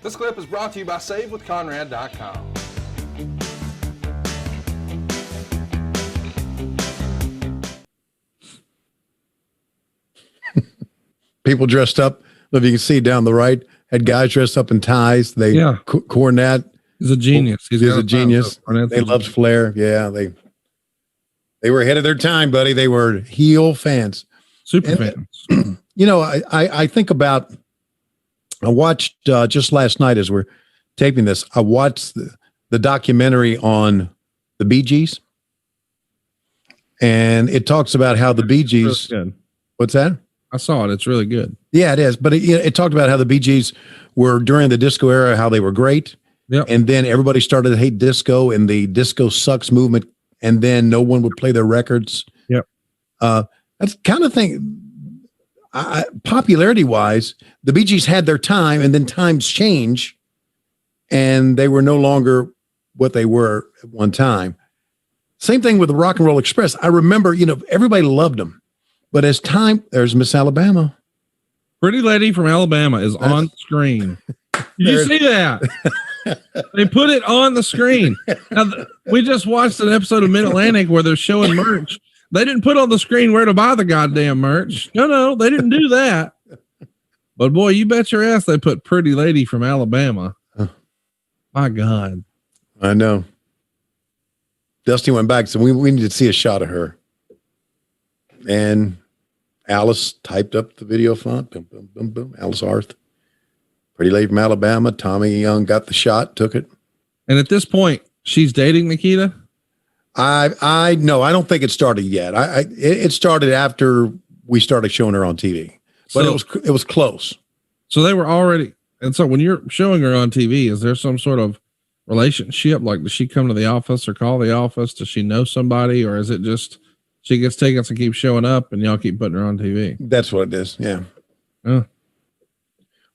This clip is brought to you by SaveWithConrad.com. People dressed up. If you can see down the right, had guys dressed up in ties. Cornette. He's a genius. He's a genius. They loved Flair. Yeah, they were ahead of their time, buddy. They were heel fans. Super fans. You know, I think about, I watched just last night as we're taping this, I watched the documentary on the Bee Gees. And it talks about how the Bee Gees. Really good. What's that? I saw it. It's really good. Yeah, it is. But it talked about how the Bee Gees were during the disco era, how they were great. Yep. And then everybody started to hate disco and the disco sucks movement. And then no one would play their records. Yep. That's kind of thing. Popularity wise, the Bee Gees had their time and then times change and they were no longer what they were at one time. Same thing with the Rock and Roll Express. I remember, you know, everybody loved them. But as time, there's Miss Alabama. Pretty Lady from Alabama is on screen. Did you see that? They put it on the screen. Now, we just watched an episode of Mid-Atlantic where they're showing merch. They didn't put on the screen where to buy the goddamn merch. No, they didn't do that. But boy, you bet your ass they put Pretty Lady from Alabama. My God. I know. Dusty went back, so we need to see a shot of her. And Alice typed up the video font. Boom, boom, boom, boom. Alice Arth. Pretty Lady from Alabama. Tommy Young got the shot, took it. And at this point, she's dating Nikita? I no, I don't think it started yet. It started after we started showing her on TV. But it was close. So they were already, and so when you're showing her on TV, is there some sort of relationship? Like, does she come to the office or call the office? Does she know somebody, or is it just she gets tickets and keeps showing up and y'all keep putting her on TV? That's what it is. Yeah. What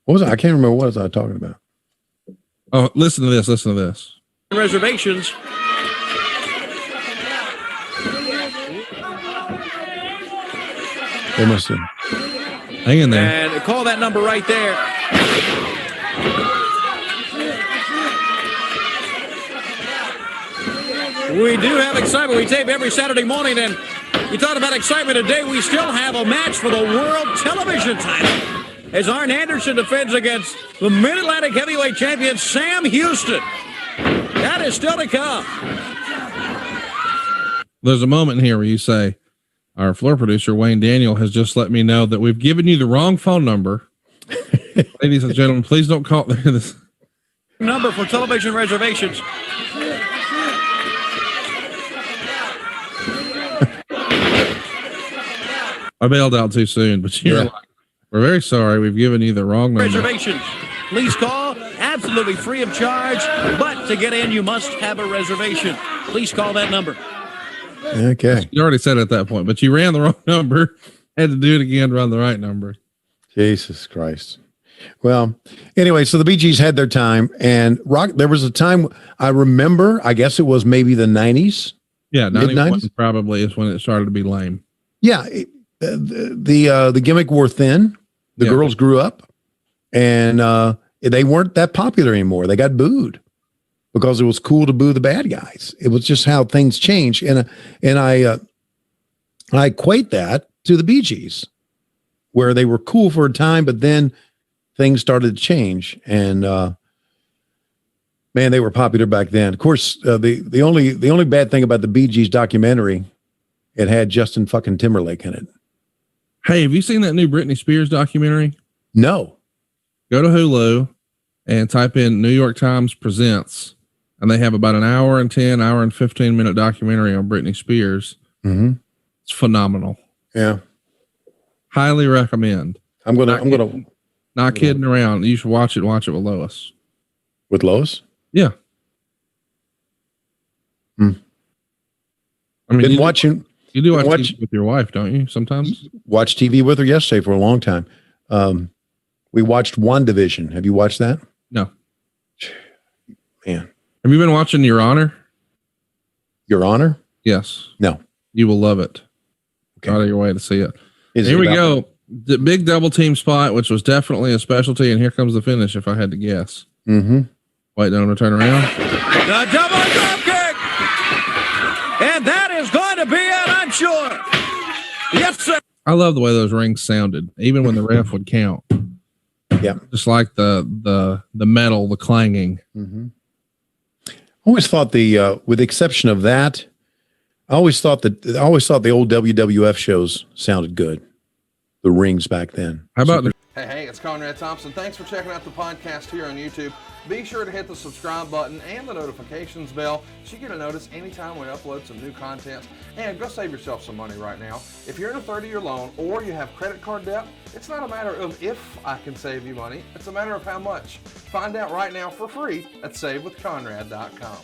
was I can't remember what was I talking about. Oh, listen to this. Listen to this. Reservations. They must have. Hang in there. And call that number right there. We do have excitement. We tape every Saturday morning, and you talk about excitement today. We still have a match for the World Television title as Arn Anderson defends against the Mid-Atlantic Heavyweight Champion, Sam Houston. That is still to come. There's a moment here where you say, our floor producer, Wayne Daniel, has just let me know that we've given you the wrong phone number. Ladies and gentlemen, please don't call this number for television reservations. I bailed out too soon, but you're like, we're very sorry. We've given you the wrong number. Reservations. Please call. Absolutely free of charge. But to get in, you must have a reservation. Please call that number. Okay. You already said it at that point, but you ran the wrong number. Had to do it again, run the right number. Jesus Christ. Well, anyway, so the Bee Gees had their time, and rock. There was a time I remember, I guess it was maybe the 90s. Yeah, 91 probably is when it started to be lame. Yeah. The gimmick wore thin. The girls grew up, and they weren't that popular anymore. They got booed because it was cool to boo the bad guys. It was just how things change. And I equate that to the Bee Gees, where they were cool for a time, but then things started to change. And man, they were popular back then. Of course, the only bad thing about the Bee Gees documentary, it had Justin fucking Timberlake in it. Hey, have you seen that new Britney Spears documentary? No. Go to Hulu and type in New York Times Presents, and they have about an hour and 15-minute documentary on Britney Spears. Mm-hmm. It's phenomenal. Yeah. Highly recommend. I'm gonna not kidding around. You should watch it with Lois. With Lois? Yeah. Hmm. I mean, you do watch TV with your wife, don't you? Sometimes watch TV with her yesterday for a long time. We watched WandaVision. Have you watched that? No. Man. Have you been watching Your Honor? Your Honor? Yes. No. You will love it. Okay. Go out of your way to see it. Here we go. The big double team spot, which was definitely a specialty, and here comes the finish if I had to guess. Mm-hmm. Wait, don't turn around. The double drop kick. And that is going to be it, I'm sure. Yes, sir. I love the way those rings sounded, even when the ref would count. Yeah. Just like the metal, the clanging. Mm-hmm. I always thought with the exception of that, I always thought the old WWF shows sounded good. The rings back then. How about Hey, it's Conrad Thompson. Thanks for checking out the podcast here on YouTube. Be sure to hit the subscribe button and the notifications bell so you get a notice anytime we upload some new content. And go save yourself some money right now. If you're in a 30-year loan or you have credit card debt, it's not a matter of if I can save you money. It's a matter of how much. Find out right now for free at SaveWithConrad.com.